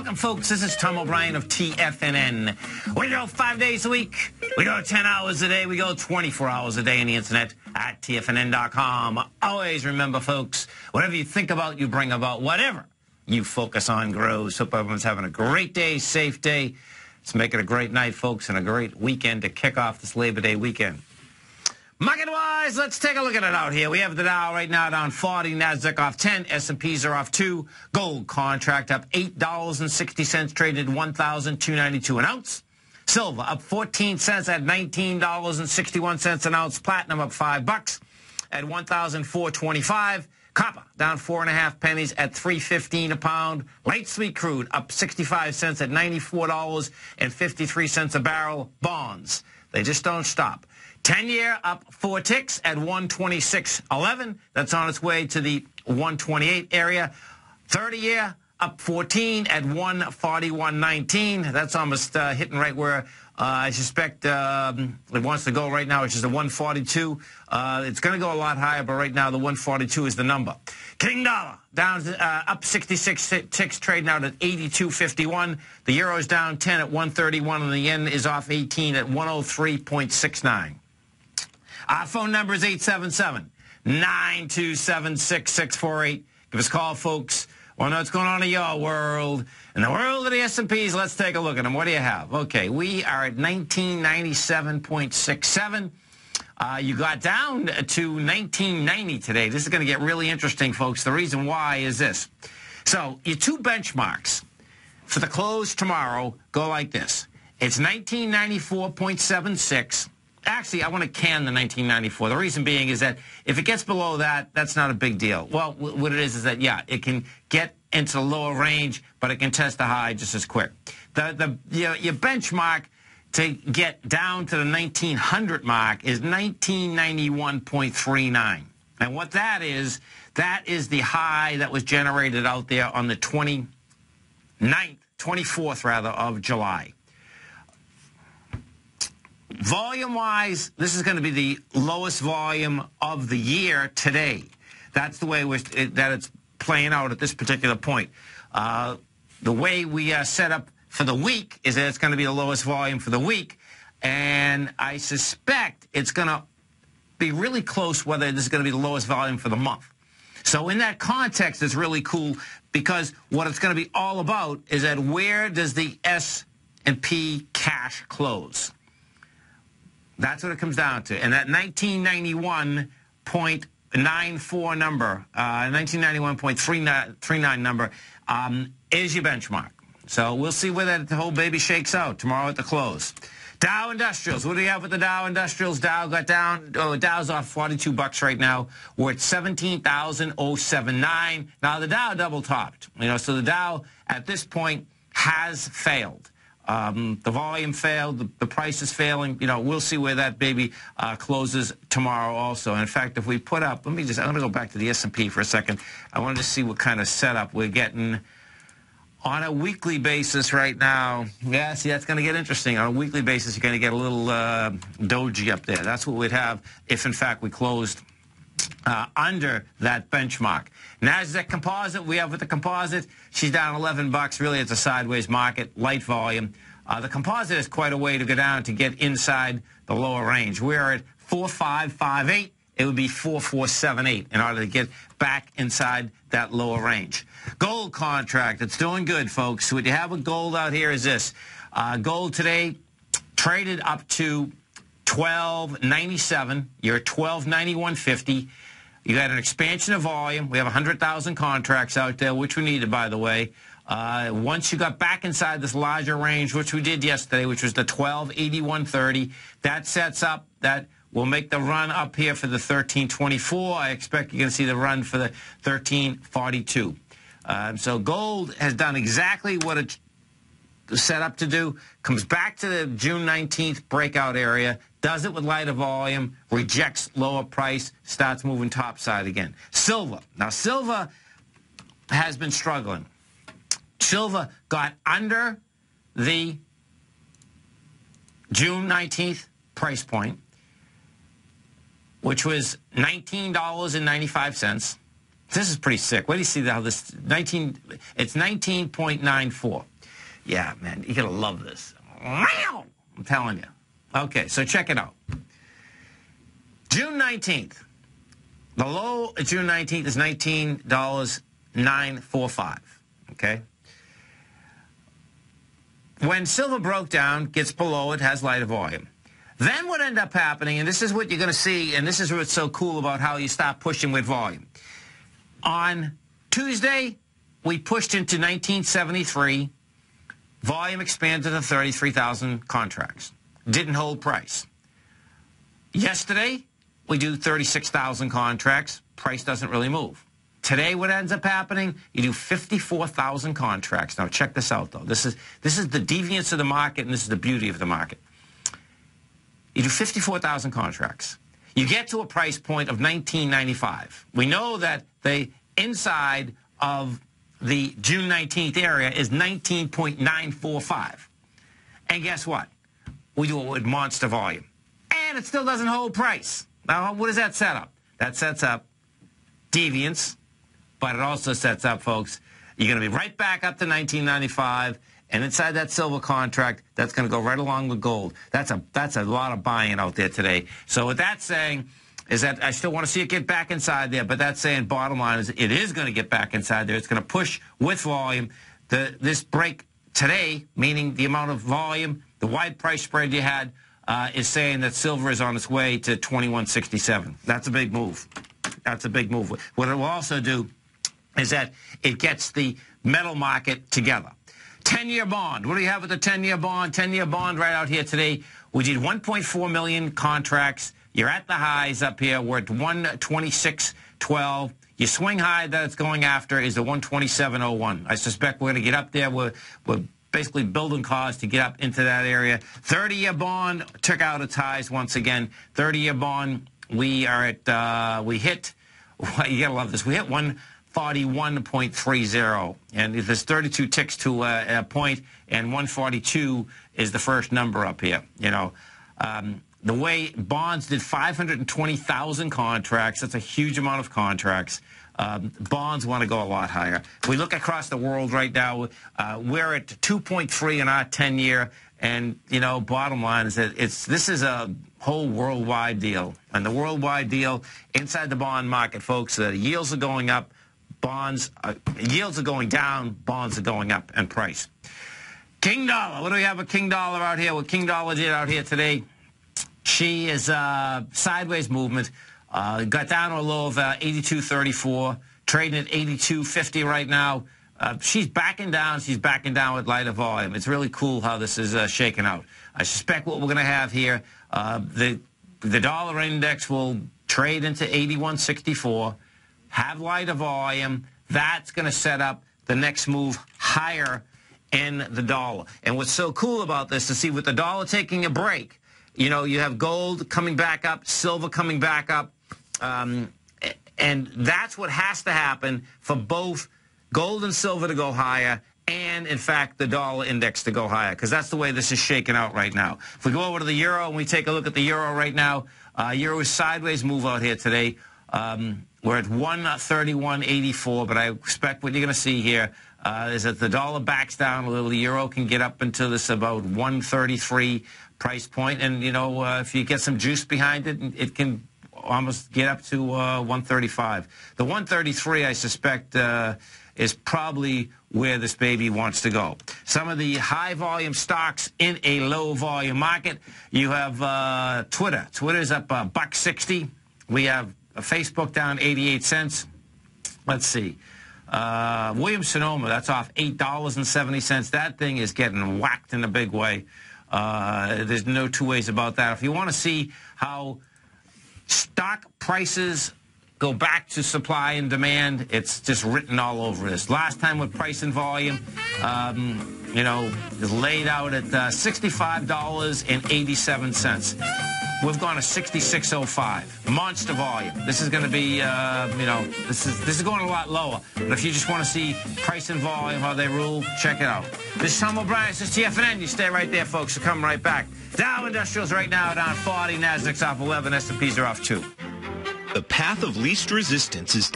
Welcome, folks. This is Tom O'Brien of TFNN. We go 5 days a week. We go 10 hours a day. We go 24 hours a day on the internet at TFNN.com. Always remember, folks, whatever you think about, you bring about. Whatever you focus on grows. Hope everyone's having a great day, safe day. Let's make it a great night, folks, and a great weekend to kick off this Labor Day weekend. Market-wise, let's take a look at it out here. We have the Dow right now down 40, NASDAQ off 10, S&Ps are off 2, gold contract up $8.60, traded $1,292 an ounce. Silver up 14 cents at $19.61 an ounce. Platinum up $5 at $1,425. Copper down 4.5 pennies at $3.15 a pound. Light sweet crude up 65 cents at $94.53 a barrel. Bonds, they just don't stop. 10-year up 4 ticks at 126.11. That's on its way to the 128 area. 30-year up 14 at 141.19. That's almost hitting right where I suspect it wants to go right now, which is the 142. It's going to go a lot higher, but right now the 142 is the number. King dollar down up 66 ticks, trading out at 82.51. The euro's down 10 at 131, and the yen is off 18 at 103.69. Our phone number is 877-927-6648. Give us a call, folks. Want to know what's going on in your world. In the world of the S&Ps, let's take a look at them. What do you have? Okay, we are at 1997.67. You got down to 1990 today. This is going to get really interesting, folks. The reason why is this. So your two benchmarks for the close tomorrow go like this. It's 1994.76. Actually, I want to can the 1994. The reason being is that if it gets below that, that's not a big deal. Well, what it is that, yeah, it can get into the lower range, but it can test the high just as quick. Your benchmark to get down to the 1900 mark is 1991.39. And what that is the high that was generated out there on the 24th of July. Volume-wise, this is going to be the lowest volume of the year today. That's the way that it's playing out at this particular point. The way we are set up for the week is that it's going to be the lowest volume for the week, and I suspect it's going to be really close whether this is going to be the lowest volume for the month. So in that context, it's really cool because what it's going to be all about is that where does the S&P cash close? That's what it comes down to. And that 1991.94 number, 1991.39 number is your benchmark. So we'll see where that whole baby shakes out tomorrow at the close. Dow Industrials. What do you have with the Dow Industrials? Dow got down. Oh, Dow's off $42 right now. We're at 17,079. Now, the Dow double topped. So the Dow at this point has failed. The volume failed. The price is failing. We'll see where that baby closes tomorrow also. And in fact, if we put up, I'm going to go back to the S&P for a second. I wanted to see what kind of setup we're getting on a weekly basis right now. Yeah, see, that's going to get interesting. On a weekly basis, you're going to get a little doji up there. That's what we'd have if, in fact, we closed under that benchmark. NASDAQ composite, we have with the composite, she's down $11. Really, it's a sideways market, light volume. The composite is quite a way to go down to get inside the lower range. We're at 4558. It would be 4478 in order to get back inside that lower range. Gold contract, it's doing good, folks. So what you have with gold out here is this. Gold today traded up to $12.97. You're at $12.91.50. You got an expansion of volume. We have 100,000 contracts out there, which we needed, by the way. Once you got back inside this larger range, which we did yesterday, which was the 12.81.30, that sets up that we'll make the run up here for the 13.24. I expect you're going to see the run for the 13.42. So gold has done exactly what it set up to do, comes back to the June 19th breakout area, does it with lighter volume, rejects lower price, starts moving topside again. Silver. Now, silver has been struggling. Silver got under the June 19th price point, which was $19.95. This is pretty sick. What do you see how this it's 19.94. Yeah, man, you're going to love this. I'm telling you. Okay, so check it out. June 19th. The low at June 19th is $19.945. Okay? When silver broke down, gets below it, has lighter volume. Then what ended up happening, and this is what you're going to see, and this is what's so cool about how you stop pushing with volume. On Tuesday, we pushed into 1973. Volume expanded to 33,000 contracts. Didn't hold price. Yesterday, we do 36,000 contracts. Price doesn't really move. Today, what ends up happening, you do 54,000 contracts. Now, check this out, though. This is the deviance of the market, and this is the beauty of the market. You do 54,000 contracts. You get to a price point of $19.95. We know that the inside of the June 19th area is 19.945. And guess what? We do it with monster volume. And it still doesn't hold price. Now, what does that set up? That sets up deviance. But it also sets up, folks, you're going to be right back up to 1995, and inside that silver contract, that's going to go right along with gold. That's a lot of buying out there today. So what that's saying is that I still want to see it get back inside there, but that's saying bottom line is it is going to get back inside there. It's going to push with volume. This break today, meaning the amount of volume, the wide price spread you had, is saying that silver is on its way to 21.67. That's a big move. That's a big move. What it will also do is that it gets the metal market together. 10-year bond. What do you have with the 10-year bond? 10-year bond right out here today. We did 1.4 million contracts. You're at the highs up here. We're at 126.12. Your swing high that it's going after is the 127.01. I suspect we're going to get up there. We're basically building cars to get up into that area. 30-year bond took out its highs once again. 30-year bond, we are at, we hit, you got to love this, we hit 141.30, and there's 32 ticks to a point, and 142 is the first number up here. You know, the way bonds did 520,000 contracts, that's a huge amount of contracts. Bonds want to go a lot higher. If we look across the world right now, we're at 2.3 in our 10-year, and, you know, bottom line is that this is a whole worldwide deal. And the worldwide deal inside the bond market, folks, yields are going up. Yields are going down, bonds are going up in price. King Dollar, what do we have with King Dollar out here? What King Dollar did out here today, she is sideways movement. Got down to a low of 82.34, trading at 82.50 right now. She's backing down. She's backing down with lighter volume. It's really cool how this is shaking out. I suspect what we're going to have here, the dollar index will trade into 81.64. Have lighter volume. That's going to set up the next move higher in the dollar. And what's so cool about this, to see with the dollar taking a break, you know, you have gold coming back up, silver coming back up, and that's what has to happen for both gold and silver to go higher and, in fact, the dollar index to go higher, because that's the way this is shaking out right now. If we go over to the euro and we take a look at the euro right now, euro is sideways move out here today. We're at 131.84, but I expect what you're going to see here is that the dollar backs down a little. The euro can get up into this about 133 price point, and, you know, if you get some juice behind it, it can almost get up to 135. The 133, I suspect, is probably where this baby wants to go. Some of the high-volume stocks in a low-volume market. You have Twitter. Twitter's up $1.60. We have Facebook down 88 cents. Let's see. Williams-Sonoma, that's off $8.70. That thing is getting whacked in a big way. There's no two ways about that. If you want to see how stock prices go back to supply and demand, it's just written all over this. Last time with price and volume, you know, is laid out at $65.87. We've gone to 66.05. Monster volume. This is going to be, you know, this is going a lot lower. But if you just want to see price and volume, how they rule, check it out. This is Tom O'Brien. This is TFNN. You stay right there, folks. We'll come right back. Dow Industrials right now down 40. Nasdaq's off 11. S&Ps are off 2. The path of least resistance is